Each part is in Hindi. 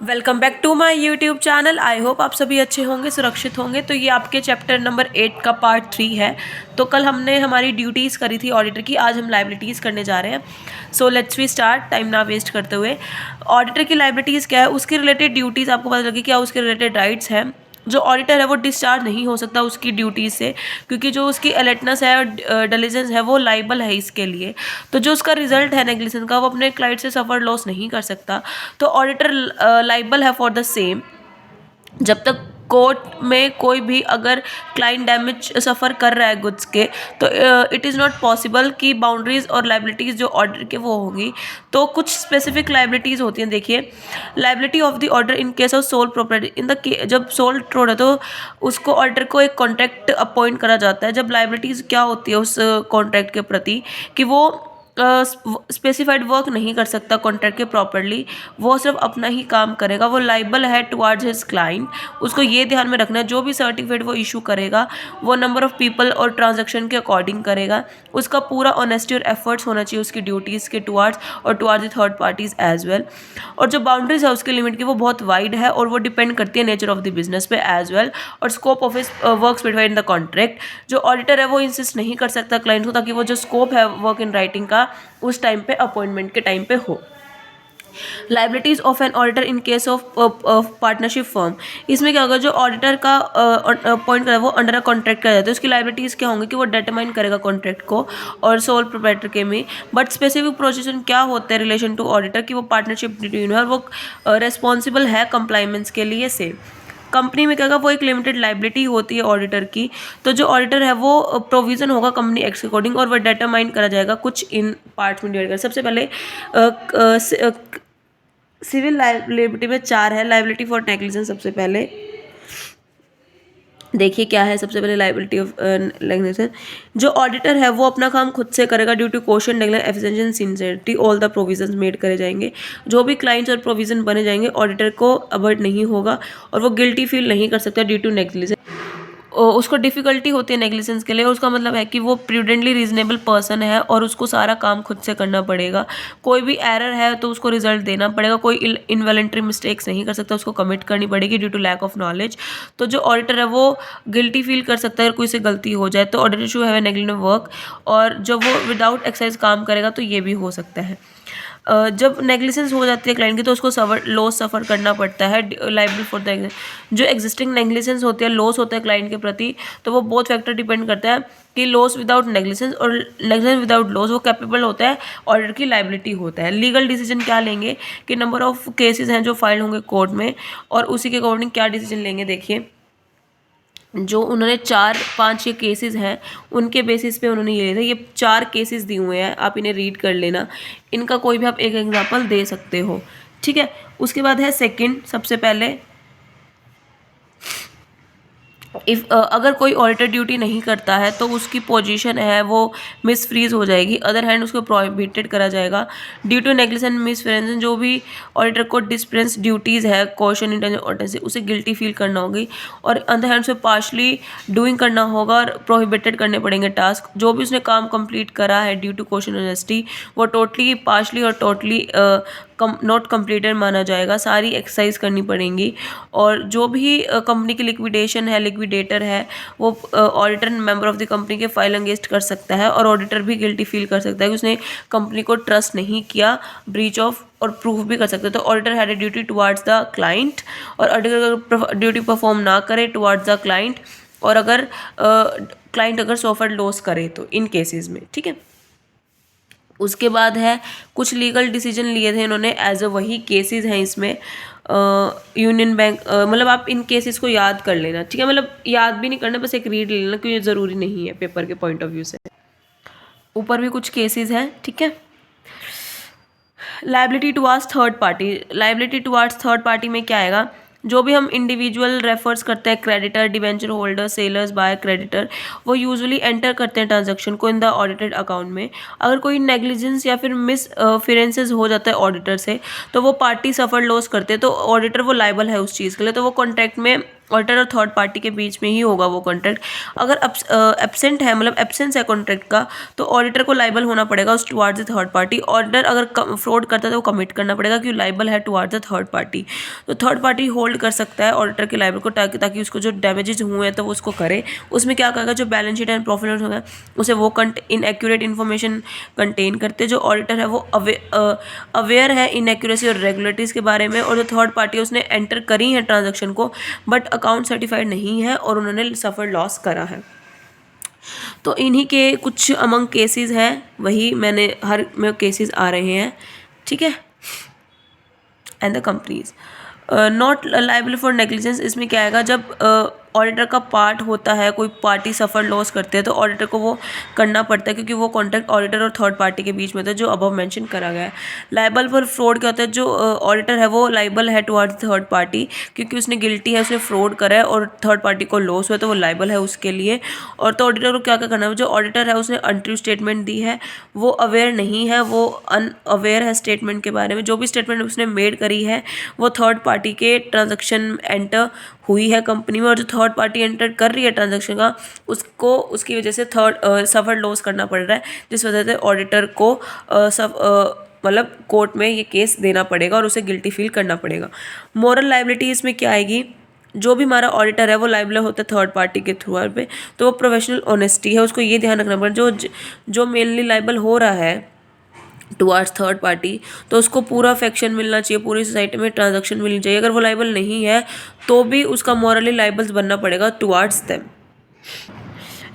Welcome back to my YouTube channel. I hope आप सभी अच्छे होंगे, सुरक्षित होंगे। तो ये आपके चैप्टर नंबर 8 का पार्ट 3 है। तो कल हमने हमारी ड्यूटीज़ करी थी ऑडिटर की, आज हम लाइबिलिटीज़ करने जा रहे हैं। So let's we start, time ना वेस्ट करते हुए। ऑडिटर की लाइबिलिटीज़ क्या है, उसके रिलेटेड ड्यूटीज़ आपको पता लगे क्या उसके रिलेटेड राइट्स हैं। जो ऑडिटर है वो डिस्चार्ज नहीं हो सकता उसकी ड्यूटीज़ से, क्योंकि जो उसकी अलर्टनेस है और डिलीजेंस है वो लाइबल है इसके लिए। तो जो उसका रिजल्ट है नेग्लिजेंस का, वो अपने क्लाइंट से सफर लॉस नहीं कर सकता। तो ऑडिटर लाइबल है फॉर द सेम जब तक कोर्ट में कोई भी अगर क्लाइंट डैमेज सफ़र कर रहा है गुड्स के, तो इट इज़ नॉट पॉसिबल कि बाउंड्रीज और लाइबिलिटीज़ जो ऑर्डर के वो होंगी। तो कुछ स्पेसिफिक लाइबिलिटीज़ होती हैं। देखिए, liability of the order in case of sole property in the जब सोल ट्रोड है तो उसको ऑर्डर को एक कॉन्ट्रैक्ट अपॉइंट करा जाता है। जब लाइबिलिटीज़ क्या होती है उस कॉन्ट्रैक्ट के प्रति कि वो स्पेसिफाइड वर्क नहीं कर सकता कॉन्ट्रैक्ट के प्रॉपरली, वो सिर्फ अपना ही काम करेगा, वो लाइबल है टुवार्ड्स हिज क्लाइंट। उसको ये ध्यान में रखना है जो भी सर्टिफिकेट वो इशू करेगा वो नंबर ऑफ पीपल और ट्रांजैक्शन के अकॉर्डिंग करेगा। उसका पूरा ऑनेस्टी और एफर्ट्स होना चाहिए उसकी ड्यूटीज़ के टुवार्ड्स और towards the third parties as well. और जो बाउंड्रीज है उसकी लिमिट की वो बहुत वाइड है और वो डिपेंड करती है नेचर ऑफ द बिजनेस पे एज वेल और scope of his work specified in the contract. जो ऑडिटर है वो इंसिस्ट नहीं कर सकता क्लाइंट को ताकि वो जो स्कोप है वर्क इन राइटिंग का उस टाइम पे अपॉइंटमेंट के टाइम पे हो। Liabilities of an auditor in case of partnership firm, इसमें क्या होगा, जो ऑडिटर का अपॉइंट करा वो अंडर अ कॉन्ट्रैक्ट करा जाता है। उसकी लाइबिलिटीज क्या होंगी कि वो डिटरमाइन करेगा कॉन्ट्रैक्ट को और सोल प्रोप्राइटर के में। बट स्पेसिफिक प्रोसीजर क्या होते हैं रिलेशन टू ऑडिटर की वो पार्टनरशिप बिटवीन है और वो रेस्पॉन्सिबल है कंप्लाइमेंस के लिए से। कंपनी में क्या होगा, वो एक लिमिटेड लाइबिलिटी होती है ऑडिटर की। तो जो ऑडिटर है वो प्रोविजन होगा कंपनी एक्ट के अकॉर्डिंग और वो डिटरमाइन करा जाएगा कुछ इन पार्ट्स में डिवाइड कर। सबसे पहले सिविल लाइबिलिटी में 4 है। लाइबिलिटी फॉर नेग्लिजेंस सबसे पहले देखिए क्या है। सबसे पहले लाइबिलिटी ऑफ नेग्लिजेंस, जो ऑडिटर है वो अपना काम खुद से करेगा due to caution negligence efficiency and sincerity all the provisions made करे जाएंगे। जो भी क्लाइंट्स और प्रोविजन बने जाएंगे ऑडिटर को अवॉइड नहीं होगा और वो गिल्टी फील नहीं कर सकता ड्यू टू नेग्लिजेंस। उसको डिफ़िकल्टी होती है नेग्लिजेंस के लिए। उसका मतलब है कि वो प्रूडेंटली रीजनेबल पर्सन है और उसको सारा काम खुद से करना पड़ेगा। कोई भी एरर है तो उसको रिजल्ट देना पड़ेगा। कोई इनवॉलंटरी मिस्टेक्स नहीं कर सकता, उसको कमिट करनी पड़ेगी due to lack of knowledge. तो जो ऑडिटर है वो गिल्टी फील कर सकता है अगर कोई से गलती हो जाए। तो auditor should have a negligent work, और जब वो विदाउट एक्सरसाइज काम करेगा तो ये भी हो सकता है। जब नेग्लिजेंस हो जाती है क्लाइंट की तो उसको लॉस सफ़र करना पड़ता है लाइबल फॉर द। जो एग्जिस्टिंग नेग्लिजेंस होती है, लॉस होता है क्लाइंट के प्रति, तो वो बहुत फैक्टर डिपेंड करता है कि लॉस विदाउट नेग्लिजेंस और नेग्लिजेंस विदाउट लॉस वो कैपेबल होता है ऑडिटर की लाइबिलिटी होता है। लीगल डिसीजन क्या लेंगे कि नंबर ऑफ केसेस हैं जो फाइल होंगे कोर्ट में और उसी के अकॉर्डिंग क्या डिसीजन लेंगे। देखिए, जो उन्होंने 4-5 ये केसेस हैं उनके बेसिस पे उन्होंने ये लिया था। ये 4 केसेस दिए हुए हैं, आप इन्हें रीड कर लेना। इनका कोई भी आप एक एग्जांपल दे सकते हो, ठीक है। उसके बाद है सेकंड, सबसे पहले अगर कोई ऑडिटर ड्यूटी नहीं करता है तो उसकी पोजीशन है वो मिस फ्रीज हो जाएगी। अदर हैंड उसको प्रोहिबिटेड करा जाएगा ड्यू टू नेग्लिजेंस मिसफ्रेंस। जो भी ऑडिटर को डिस्प्रेंस ड्यूटीज़ है कॉशन इंटेंशन ऑर्डर से, उसे गिल्टी फील करना होगी और अदर हैंड से पार्शली डूइंग करना होगा और प्रोहिबिटेड करने पड़ेंगे टास्क। जो भी उसने काम कंप्लीट करा है ड्यू टू कॉशन ऑनेस्टी वो टोटली पार्शली और टोटली नॉट कंप्लीटेड माना जाएगा। सारी एक्सरसाइज करनी पड़ेंगी। और जो भी कंपनी की लिक्विडेशन है, लिक्विडेटर है, वो auditor member of the company के फाइल अगेंस्ट कर सकता है और ऑडिटर भी गिल्टी फील कर सकता है कि उसने कंपनी को ट्रस्ट नहीं किया, ब्रीच ऑफ, और प्रूफ भी कर सकते हैं। तो auditor had a duty towards the client, और ऑडिटर अगर ड्यूटी परफॉर्म ना करे टुवार्ड्स द क्लाइंट, और अगर क्लाइंट अगर सफर लॉस करे तो इन केसेस में, ठीक है। उसके बाद है कुछ लीगल डिसीजन लिए थे इन्होंने एज अ, वही केसेस हैं इसमें। यूनियन बैंक, मतलब आप इन केसेस को याद कर लेना, ठीक है। मतलब याद भी नहीं करना, बस एक रीड ले लेना क्योंकि ये ज़रूरी नहीं है पेपर के पॉइंट ऑफ व्यू से। ऊपर भी कुछ केसेस हैं, ठीक है। Liability towards third party, liability towards third party में क्या आएगा, जो भी हम इंडिविजुअल रेफर्स करते हैं, creditor, debenture holder, sellers, by creditor, वो यूजुअली एंटर करते हैं ट्रांजैक्शन को इन द ऑडिटेड अकाउंट में। अगर कोई नेग्लिजेंस या फिर मिस फिरेंसेस हो जाता है ऑडिटर से तो वो पार्टी सफर लॉस करते हैं, तो ऑडिटर वो लाइबल है उस चीज़ के लिए। तो वो कॉन्ट्रैक्ट में ऑडिटर और थर्ड पार्टी के बीच में ही होगा वो कॉन्ट्रैक्ट। अगर एब्सेंट है, मतलब एब्सेंस है कॉन्ट्रैक्ट का, तो ऑडिटर को लाइबल होना पड़ेगा उस towards the third party. Auditor अगर फ्रॉड करता है तो वो कमिट करना पड़ेगा कि लाइबल है टुवार्ड्स द थर्ड पार्टी। तो थर्ड पार्टी होल्ड कर सकता है ऑडिटर के लाइबल को, ताकि उसको जो डैमेजेस हुए हैं तो वो उसको करे। उसमें क्या करेगा, जो बैलेंस शीट एंड प्रॉफिट होगा उसे वो इनएक्यूरेट इन्फॉर्मेशन कंटेन करते हैं। जो ऑडिटर है वो अवेयर है इनएक्यूरेसी और रेगुलेटरीज के बारे में, और जो थर्ड पार्टी उसने एंटर करी है ट्रांजेक्शन को बट अकाउंट सर्टिफाइड नहीं है और उन्होंने सफर लॉस करा है। तो इन्हीं के कुछ अमंग केसेस हैं, वही मैंने हर में केसेस आ रहे हैं, ठीक है। And the companies not liable for negligence, इसमें क्या आएगा, जब ऑडिटर का पार्ट होता है, कोई पार्टी सफ़र लॉस करते हैं तो ऑडिटर को वो करना पड़ता है, क्योंकि वो कॉन्ट्रैक्ट ऑडिटर और थर्ड पार्टी के बीच में होता है, जो अबव मेंशन करा गया है। लाइबल फॉर फ्रॉड क्या होता है, जो ऑडिटर है वो लाइबल है टुवर्ड्स थर्ड पार्टी, क्योंकि उसने गिल्टी है, उसने फ्रॉड करा है और थर्ड पार्टी को लॉस हुआ तो वो लाइबल है उसके लिए। और तो ऑडिटर को क्या क्या करना है, जो ऑडिटर है उसने अनट्रू स्टेटमेंट दी है, वो अवेयर नहीं है, वो अनअवेयर है स्टेटमेंट के बारे में। जो भी स्टेटमेंट उसने मेड करी है वो थर्ड पार्टी के ट्रांजेक्शन एंटर हुई है कंपनी में, और जो थर्ड पार्टी एंटर कर रही है ट्रांजैक्शन का उसको उसकी वजह से सफर लॉस करना पड़ रहा है, जिस वजह से ऑडिटर को मतलब कोर्ट में ये केस देना पड़ेगा और उसे गिल्टी फील करना पड़ेगा। मोरल लाइबिलिटी इसमें क्या आएगी, जो भी हमारा ऑडिटर है वो लाइबल होता है थर्ड पार्टी के थ्रू पे, तो वो प्रोफेशनल ऑनेस्टी है, उसको ये ध्यान रखना पड़ेगा। जो मेनली लाइबल हो रहा है टुवार्ड्स थर्ड पार्टी, तो उसको पूरा अफेक्शन मिलना चाहिए, पूरी सोसाइटी में ट्रांजैक्शन मिलनी चाहिए। अगर वो लाइबल नहीं है तो भी उसका मॉरली लाइबल्स बनना पड़ेगा towards them.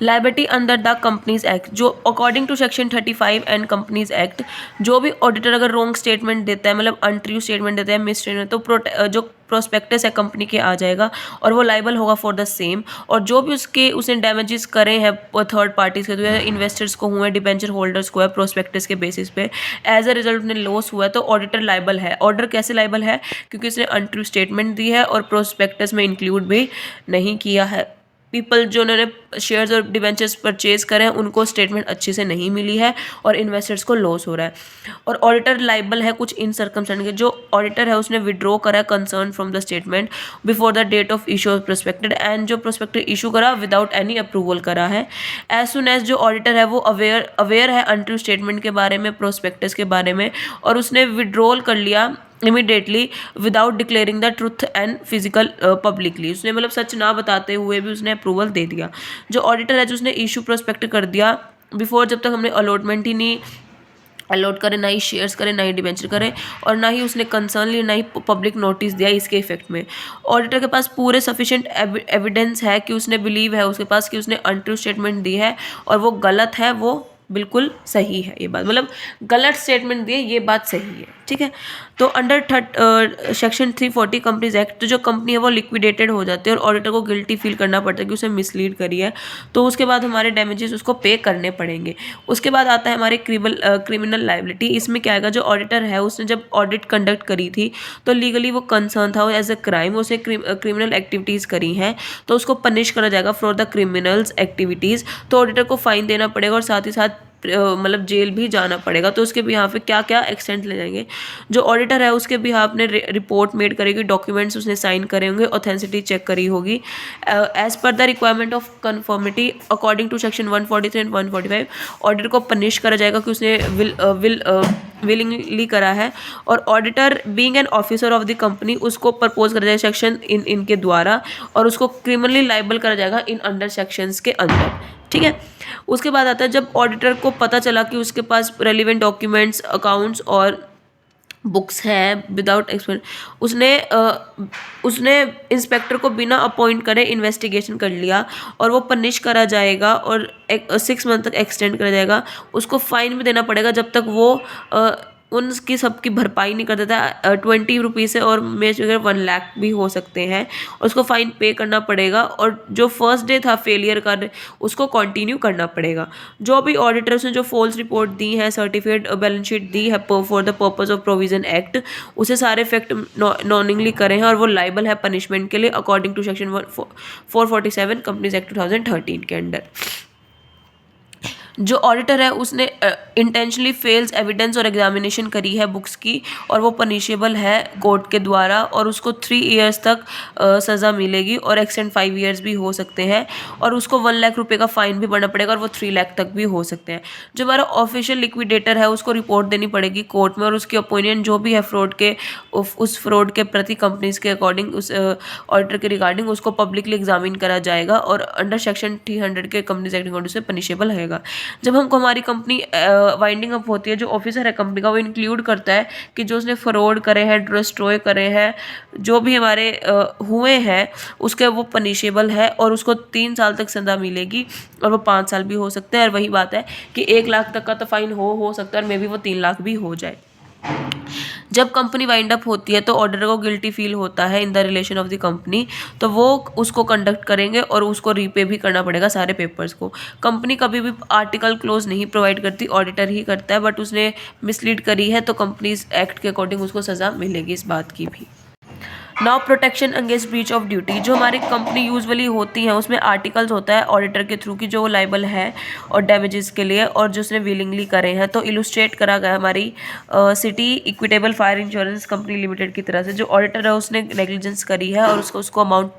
Liability under the companies act, जो according to section 35 and companies act, जो भी ऑडिटर अगर रॉन्ग स्टेटमेंट देता है, मतलब अनट्रू स्टेटमेंट देता है, मिस स्टेटमेंट, तो जो प्रोस्पेक्टस है कंपनी के आ जाएगा और वो लाइबल होगा फॉर द सेम। और जो भी उसने डैमेजेस करे हैं थर्ड पार्टीज के थ्रू, इन्वेस्टर्स को हुए, डिबेंचर होल्डर्स को है, प्रोस्पेक्टस के बेसिस पे एज अ रिजल्ट उन्हें लॉस हुआ है, तो ऑडिटर लाइबल है। ऑर्डर कैसे लाइबल है, क्योंकि उसने अनट्रू स्टेटमेंट दी है और प्रोस्पेक्टस में इंक्लूड भी नहीं किया है। पीपल जो उन्होंने शेयर्स और डिवेंचर्स परचेज करें उनको स्टेटमेंट अच्छे से नहीं मिली है और इन्वेस्टर्स को लॉस हो रहा है। और ऑडिटर लाइबल है कुछ इन सर्कमस्टेंस के, जो ऑडिटर है उसने विड्रॉ करा concern from the statement before the date of issue of prospectus, and जो प्रोस्पेक्टेड इशू करा विदाउट एनी अप्रूवल करा है। एज सुन एज जो ऑडिटर है वो अवेयर है अनट्रू स्टेटमेंट के बारे में, प्रोस्पेक्टस के बारे में, और उसने विड्रॉल कर लिया immediately without declaring the truth and physical publicly, उसने मतलब सच ना बताते हुए भी उसने अप्रूवल दे दिया। जो ऑडिटर है जो उसने इशू प्रोस्पेक्ट कर दिया बिफोर, जब तक हमने अलॉटमेंट ही नहीं अलॉट करे, ना ही शेयर्स करे, ना ही डिबेंचर करे, और ना ही उसने कंसर्न ली, ना ही पब्लिक नोटिस दिया इसके इफेक्ट में। ऑडिटर के पास पूरे सफिशिएंट एविडेंस है कि उसने बिलीव है उसके पास कि उसने अनट्रू स्टेटमेंट दी है और वो गलत है, वो बिल्कुल सही है ये बात, मतलब गलत स्टेटमेंट दिए ये बात सही है, ठीक है। तो अंडर सेक्शन 340 कंपनीज एक्ट, तो जो कंपनी है वो लिक्विडेटेड हो जाती है और ऑडिटर को गिल्टी फील करना पड़ता है कि उसे मिसलीड करी है, तो उसके बाद हमारे डैमेजेस उसको पे करने पड़ेंगे। उसके बाद आता है हमारे क्रिमिनल लाइबिलिटी। इसमें क्या आएगा, जो ऑडिटर है उसने जब ऑडिट कंडक्ट करी थी तो लीगली वो कंसर्न था एज अ क्राइम, उसने क्रिमिनल एक्टिविटीज़ करी हैं तो उसको पनिश करा जाएगा फॉर द क्रिमिनल्स एक्टिविटीज़। तो ऑडिटर को फाइन देना पड़ेगा और साथ ही साथ मतलब जेल भी जाना पड़ेगा। तो उसके बिहाफ पे क्या क्या एक्सटेंट ले जाएंगे, जो ऑडिटर है उसके बिहाफ ने रिपोर्ट मेड करेगी, डॉक्यूमेंट्स उसने साइन करे होंगे, ऑथेंसिटी चेक करी होगी as per the requirement of conformity according to section 143 and 145। Auditor को पनिश करा जाएगा कि उसने विलिंगली करा है। और auditor being an officer of the company, उसको प्रपोज करा जाएगा सेक्शन इनके द्वारा और उसको क्रिमिनली लाइबल करा जाएगा इन अंडर सेक्शंस के अंदर, ठीक है। उसके बाद आता है जब ऑडिटर को पता चला कि उसके पास रेलिवेंट डॉक्यूमेंट्स, अकाउंट्स और बुक्स हैं विदाउट उसने इंस्पेक्टर को बिना अपॉइंट करे इन्वेस्टिगेशन कर लिया और वो पनिश करा जाएगा और 6 मंथ तक एक्सटेंड करा जाएगा। उसको फाइन भी देना पड़ेगा जब तक वो उनकी सबकी भरपाई नहीं कर देता। 20 रुपीज़ से और मेज वगैरह 1 लाख भी हो सकते हैं, उसको फ़ाइन पे करना पड़ेगा। और जो फर्स्ट डे था फेलियर का उसको कंटिन्यू करना पड़ेगा। जो भी ऑडिटर्स ने जो फॉल्स रिपोर्ट दी है, सर्टिफिकेट बैलेंस शीट दी है for the purpose of provision act, उसे सारे फैक्ट नॉनिंगली करे हैं और वो लाइबल है पनिशमेंट के लिए according to section 447 companies act 2013 के अंडर। जो ऑडिटर है उसने इंटेंशनली फेल्स एविडेंस और एग्जामिनेशन करी है बुक्स की और वो पनिशेबल है कोर्ट के द्वारा और उसको 3 ईयर्स तक सज़ा मिलेगी और एक्सटेंड 5 ईयर्स भी हो सकते हैं और उसको 1 लाख रुपए का फाइन भी भरना पड़ेगा और वो 3 लाख तक भी हो सकते हैं। जो हमारा ऑफिशियल लिक्विडेटर है उसको रिपोर्ट देनी पड़ेगी कोर्ट में और उसकी ओपिनियन जो भी है फ्रॉड के उस फ्रॉड के प्रति कंपनीज के अकॉर्डिंग उस ऑडिटर के रिगार्डिंग उसको पब्लिकली एग्जामिन करा जाएगा और अंडर सेक्शन 300 के कंपनीज एक्ट अकॉर्डिंग से पनिशेबल रहेगा। जब हमको हमारी कंपनी वाइंडिंग अप होती है, जो ऑफिसर है कंपनी का वो इंक्लूड करता है कि जो उसने फ्रॉड करे हैं, डिस्ट्रॉय करे हैं, जो भी हमारे हुए हैं उसके वो पनिशेबल है और उसको 3 साल तक सज़ा मिलेगी और वो 5 साल भी हो सकते हैं। और वही बात है कि 1 लाख तक का तो फाइन हो सकता है और मे बी वो 3 लाख भी हो जाए। जब कंपनी वाइंड अप होती है तो ऑडिटर को गिल्टी फील होता है in the relation of the company, तो वो उसको कंडक्ट करेंगे और उसको रीपे भी करना पड़ेगा सारे पेपर्स को। कंपनी कभी भी आर्टिकल क्लोज नहीं प्रोवाइड करती, ऑडिटर ही करता है, बट उसने मिसलीड करी है तो कंपनीज एक्ट के अकॉर्डिंग उसको सज़ा मिलेगी इस बात की भी। Now protection against breach of duty, जो हमारी कंपनी यूजुअली होती हैं उसमें आर्टिकल्स होता है ऑडिटर के थ्रू की जो लाइबल है और डैमेजेस के लिए और जो उसने विलिंगली करे हैं। तो इलुस्ट्रेट करा गया हमारी city equitable fire insurance company limited की तरह से। जो ऑडिटर है उसने नेग्लिजेंस करी है और उसको अमाउंट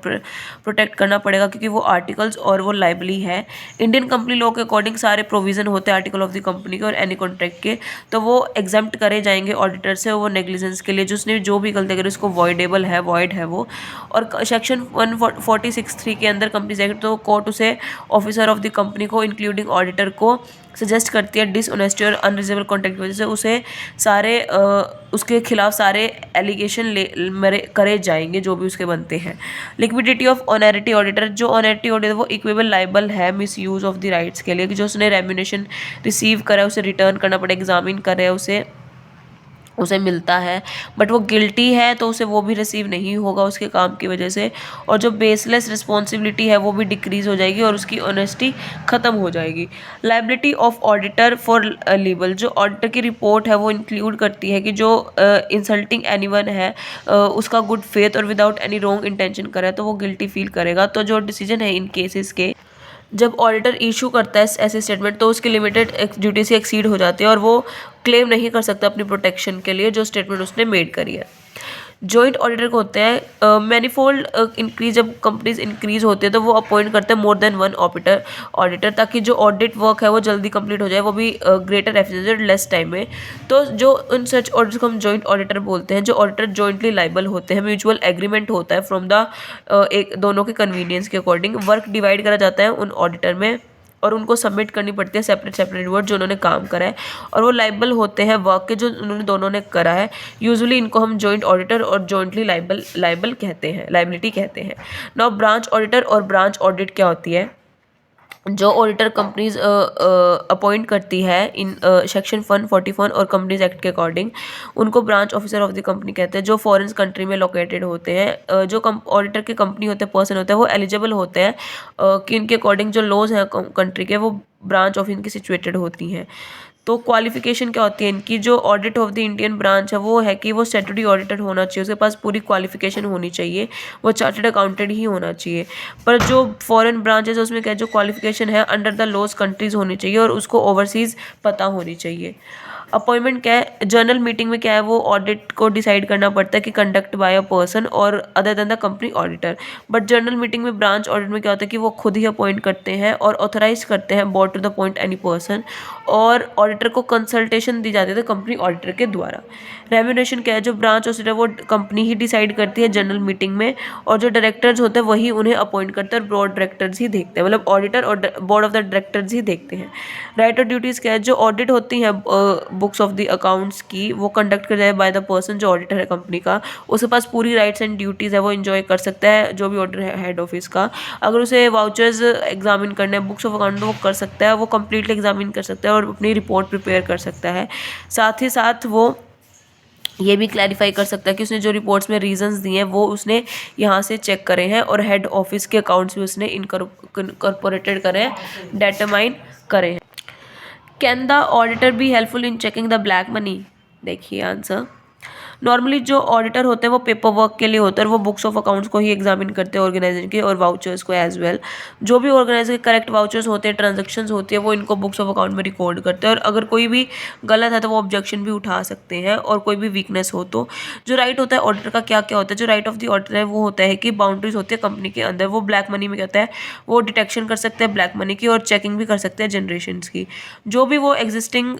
प्रोटेक्ट करना पड़ेगा क्योंकि वो आर्टिकल्स और वो लाइबली है। इंडियन कंपनी लॉ के अकॉर्डिंग सारे प्रोविजन होते हैं आर्टिकल ऑफ द कंपनी के और एनी कॉन्ट्रैक्ट के, तो वो एग्जाम्प्ट करे जाएंगे ऑडिटर से। वो नेग्लिजेंस के लिए जो उसने जो भी गलती करी उसको वॉइडेबल है, वॉइड है वो। और सेक्शन 146(3) के अंदर कंपनीज एक्ट, तो कोर्ट उसे ऑफिसर ऑफ द कंपनी को इंक्लूडिंग ऑडिटर को सजेस्ट करती है डिसऑनेस्टी और अनरीजनेबल कॉन्ट्रैक्ट की वजह से उसे सारे उसके खिलाफ सारे एलिगेशन करे जाएंगे जो भी उसके बनते हैं। लिक्विडिटी ऑफ ऑनरिटी ऑडिटर, जो ऑनरिटी ऑडिटर वो इक्विबल लाइबल है miss use of the rights के लिए कि जो उसने रेम्यूनेशन रिसीव करा है उसे रिटर्न करना पड़ेगा, एग्जामिन करे उसे मिलता है, बट वो गिल्टी है तो उसे वो भी रिसीव नहीं होगा उसके काम की वजह से। और जो बेसलेस रिस्पॉन्सिबिलिटी है वो भी डिक्रीज हो जाएगी और उसकी ऑनेस्टी ख़त्म हो जाएगी। Liability of auditor for libel, जो ऑडिटर की रिपोर्ट है वो इंक्लूड करती है कि जो इंसल्टिंग एनीवन है उसका गुड फेथ और विदाउट एनी रॉन्ग इंटेंशन करे तो वो गिल्टी फील करेगा। तो जो डिसीजन है इन केसेस के, जब ऑडिटर इशू करता है ऐसे स्टेटमेंट तो उसकी लिमिटेड ड्यूटी से एक्सीड हो जाती है और वो क्लेम नहीं कर सकता अपनी प्रोटेक्शन के लिए जो स्टेटमेंट उसने मेड करी है। जॉइंट ऑडिटर को होते हैं मैनीफोल्ड इंक्रीज, जब कंपनीज इंक्रीज होती है तो वो अपॉइंट करते हैं मोर देन 1 ऑडिटर ताकि जो ऑडिट वर्क है वो जल्दी कंप्लीट हो जाए, वो भी ग्रेटर एफिशिएंसी और लेस टाइम में। तो जो उन सच ऑडिटर्स को हम जॉइंट ऑडिटर बोलते हैं। जो ऑडिटर जॉइंटली लाइबल होते हैं, म्यूचुअल एग्रीमेंट होता है फ्रॉम द एक दोनों के कन्वीनियंस के अकॉर्डिंग। वर्क डिवाइड करा जाता है उन ऑडिटर में और उनको सबमिट करनी पड़ती है सेपरेट रिपोर्ट जो उन्होंने काम करा है और वो लाइबल होते हैं वर्क के जो उन्होंने दोनों ने करा है। यूजुअली इनको हम जॉइंट ऑडिटर और जॉइंटली लाइबल कहते हैं, लाइबिलिटी कहते हैं। नाउ ब्रांच ऑडिटर और ब्रांच ऑडिट क्या होती है? जो ऑडिटर कंपनीज अपॉइंट करती है इन सेक्शन 141 और कंपनीज एक्ट के अकॉर्डिंग उनको branch officer of the company कहते हैं, जो फॉरेन कंट्री में लोकेटेड होते हैं। जो ऑडिटर के कंपनी होते हैं, पर्सन होते हैं, वो एलिजिबल होते हैं कि इनके अकॉर्डिंग जो लॉज हैं कंट्री के वो ब्रांच ऑफ इनकी सिचुएटेड होती हैं। तो क्वालिफिकेशन क्या होती है इनकी? जो audit of the Indian branch है वो है कि वो स्टैट्यूटरी ऑडिटर होना चाहिए, उसके पास पूरी क्वालिफिकेशन होनी चाहिए, वो चार्टर्ड अकाउंटेंट ही होना चाहिए। पर जो फॉरेन ब्रांचेस है उसमें क्या जो क्वालिफिकेशन है अंडर द लॉज कंट्रीज होनी चाहिए और उसको ओवरसीज पता होनी चाहिए। अपॉइंटमेंट क्या है? जनरल मीटिंग में क्या है वो ऑडिट को डिसाइड करना पड़ता है कि कंडक्ट बाय अ पर्सन और other than the company auditor. But general meeting में ब्रांच ऑडिट में क्या होता है कि वो खुद ही अपॉइंट करते हैं और ऑथराइज करते हैं board to the point any person, और ऑडिटर को कंसल्टेशन दी जाती है कंपनी ऑडिटर के द्वारा। रेम्यूनरेशन क्या है? जो ब्रांच ऑडिटर वो कंपनी ही डिसाइड करती है जनरल मीटिंग में और जो डायरेक्टर्स होते हैं वही उन्हें अपॉइंट करते हैं और बोर्ड डायरेक्टर्स ही देखते हैं, मतलब ऑडिटर और बोर्ड ऑफ द डायरेक्टर्स ही देखते हैं। राइट और ड्यूटीज़ क्या है? जो ऑडिट होती हैं बुक्स ऑफ द अकाउंट्स की वो कंडक्ट कर जाए बाय द पर्सन जो ऑडिटर है कंपनी का, उसके पास पूरी राइट्स एंड ड्यूटीज़ है, वो एंजॉय कर सकता है जो भी ऑडिटर है हेड ऑफिस का। अगर उसे वाउचर्स एग्जामिन करने हैं बुक्स ऑफ अकाउंट वो कर सकता है, वो कंप्लीटली एग्जामिन कर सकता है और अपनी रिपोर्ट प्रिपेयर कर सकता है। साथ ही साथ वो ये भी क्लैरिफाई कर सकता है कि उसने जो रिपोर्ट्स में रीजंस दिए हैं वो उसने यहाँ से चेक करे हैं और हेड ऑफिस के अकाउंट्स भी उसने इनकॉर्पोरेटेड करे हैं, डिटरमाइन करे हैं। Can the auditor be helpful in checking the black money? देखिए आंसर। नॉर्मली जो ऑडिटर होते हैं वो पेपर वर्क के लिए होता है और वो बुक्स ऑफ अकाउंट्स को ही एग्जामिन करते हैं ऑर्गेनाइजेशन के, और वाउचर्स को एज वेल। जो भी ऑर्गेनाइजेशन के करेक्ट वाउचर्स होते हैं, ट्रांजेक्शन्स होती है, वो इनको बुक्स ऑफ अकाउंट में रिकॉर्ड करते हैं, और अगर कोई भी गलत है तो वो ऑब्जेक्शन भी उठा सकते हैं, और कोई भी वीकनेस हो तो। जो राइट होता है ऑडिटर का क्या क्या होता है, जो राइट ऑफ द ऑडिटर है वो होता है कि बाउंड्रीज होती है कंपनी के अंदर, वो ब्लैक मनी में कहता है वो डिटेक्शन कर सकते हैं ब्लैक मनी की, और चेकिंग भी कर सकते हैं जनरेशन्स की। जो भी वो एग्जिस्टिंग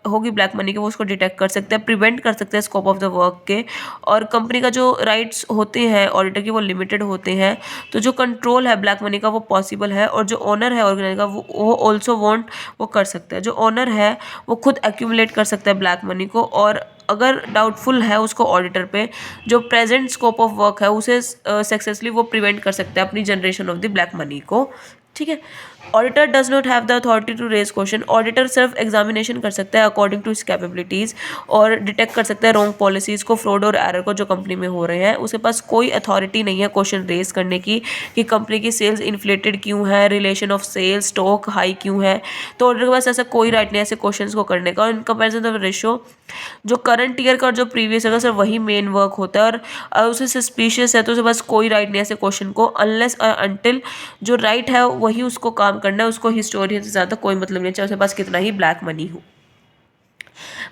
होगी ब्लैक मनी की वो उसको डिटेक्ट कर सकते हैं, प्रिवेंट कर सकते हैं स्कोप ऑफ द वर्क के। और कंपनी का जो राइट्स होते हैं ऑडिटर की वो लिमिटेड होते हैं, तो जो कंट्रोल है ब्लैक मनी का वो पॉसिबल है, और जो ओनर है ऑर्गेनाइज का वो ऑल्सो वांट वो कर सकता है। जो ओनर है वो खुद एक्यूमुलेट कर सकता है ब्लैक मनी को, और अगर डाउटफुल है उसको ऑडिटर पे जो प्रेजेंट स्कोप ऑफ वर्क है उसे सक्सेसफुली वो प्रिवेंट कर सकता है अपनी generation of the black money को। ठीक है। Auditor does not have the authority to raise question. Auditor सिर्फ एग्जामिनेशन कर सकता है अकॉर्डिंग टू हिज कैपेबिलिटीज़, और डिटेक्ट कर सकता है रॉन्ग पॉलिसीज़ को, फ्रॉड और एरर को जो कंपनी में हो रहे हैं। उसके पास कोई अथॉरिटी नहीं है क्वेश्चन रेज करने की कि कंपनी की सेल्स इन्फ्लेटेड क्यों है, relation of sales stock high क्यों है। तो ऑडिटर के पास ऐसा कोई राइट नहीं है ऐसे क्वेश्चन को करने का। इन कंपेरिजन ऑफ रेशो जो करंट ईयर का और जो प्रीवियस ईयर का सिर्फ वही मेन वर्क होता है, और उसे सस्पिशियस है तो उसके पास कोई राइट नहीं है ऐसे क्वेश्चन को, अनलेस अनटिल जो राइट है वही उसको काम करना है, उसको हिस्टोरियन से ज़्यादा कोई मतलब नहीं, चाहे उसके पास कितना ही ब्लैक मनी हो।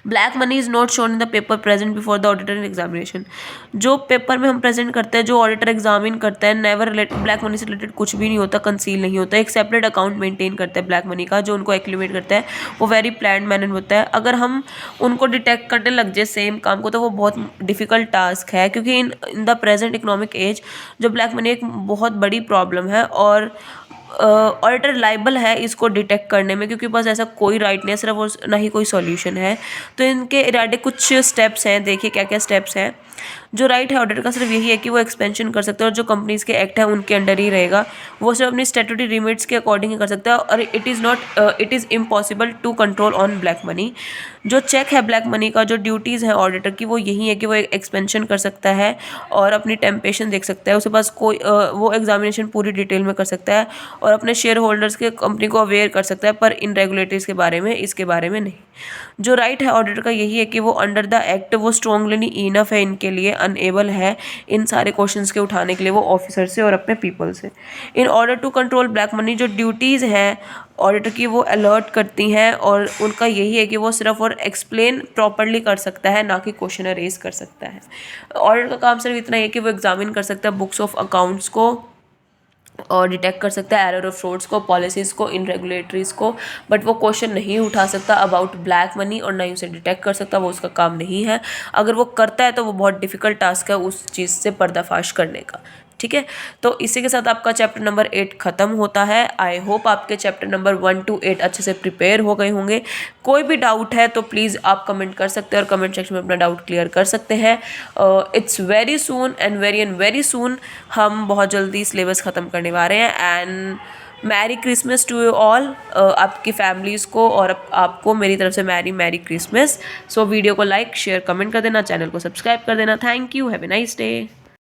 Black money is not shown in the paper present before the auditor in examination. जो पेपर में हम प्रेजेंट करते हैं, जो ऑडिटर एग्जामिन करता है, नेवर ब्लैक मनी से रिलेटेड कुछ भी नहीं होता, कंसील नहीं होता। एक सेपरेट अकाउंट मेंटेन करता है ब्लैक मनी का, जो उनको एक्यूमुलेट करता है, वो वेरी प्लान मैनर होता है। अगर हम उनको डिटेक्ट करने लग जाए सेम काम को तो वो बहुत डिफिकल्ट टास्क है, क्योंकि in the present economic age जो ब्लैक मनी एक बहुत बड़ी प्रॉब्लम है, और ऑडिटर लाइबल है इसको डिटेक्ट करने में, क्योंकि बस ऐसा कोई राइट नहीं है, सिर्फ वो ना ही कोई सॉल्यूशन है। तो इनके इरादे कुछ स्टेप्स हैं, देखिए क्या क्या स्टेप्स हैं। जो राइट है ऑडिटर का सिर्फ यही है कि वो एक्सपेंशन कर सकता है, और जो कंपनीज के एक्ट है उनके अंडर ही रहेगा, वो सिर्फ अपनी स्टैट्यूटरी लिमिट्स के अकॉर्डिंग ही कर सकता है, और it is impossible to control on black money. जो चेक है ब्लैक मनी का, जो ड्यूटीज़ है ऑडिटर की वो यही है कि वो एक्सपेंशन कर सकता है और अपनी टेम्पटेशन देख सकता है, उसके पास कोई वो एग्जामिनेशन पूरी डिटेल में कर सकता है, और अपने शेयर होल्डर्स के कंपनी को अवेयर कर सकता है, पर इन रेगुलेटरीज के बारे में इसके बारे में नहीं। जो राइट है ऑडिटर का यही है कि वो अंडर द एक्ट वो स्ट्रॉन्गली इनफ है इनके लिए, अनएबल है इन सारे क्वेश्चंस के उठाने के लिए वो ऑफिसर से और अपने पीपल से। In order to control black money जो ड्यूटीज़ हैं ऑडिटर की वो अलर्ट करती हैं, और उनका यही है कि वो सिर्फ और एक्सप्लेन प्रॉपरली कर सकता है, ना कि क्वेश्चन रेज कर सकता है। ऑडिटर का काम सिर्फ इतना है कि वो एग्जामिन कर सकता है बुक्स ऑफ अकाउंट्स को, और डिटेक्ट कर सकता है एरर ऑफ फ्रॉड्स को, पॉलिसीज़ को, इन रेगुलेटरीज़ को, बट वो क्वेश्चन नहीं उठा सकता अबाउट ब्लैक मनी, और ना ही उसे डिटेक्ट कर सकता, वो उसका काम नहीं है। अगर वो करता है तो वो बहुत डिफिकल्ट टास्क है उस चीज़ से पर्दाफाश करने का। ठीक है, तो इसी के साथ आपका चैप्टर नंबर 8 ख़त्म होता है। आई होप आपके चैप्टर नंबर 1 to 8 अच्छे से प्रिपेयर हो गए होंगे। कोई भी डाउट है तो प्लीज़ आप कमेंट कर सकते हैं, और कमेंट सेक्शन में अपना डाउट क्लियर कर सकते हैं। It's very soon and very soon हम बहुत जल्दी सिलेबस ख़त्म करने वाले हैं। And merry Christmas to you all, आपकी फैमिलीज़ को और आपको मेरी तरफ से मैरी क्रिसमस। सो वीडियो को लाइक शेयर कमेंट कर देना, चैनल को सब्सक्राइब कर देना। Thank you, have a nice day.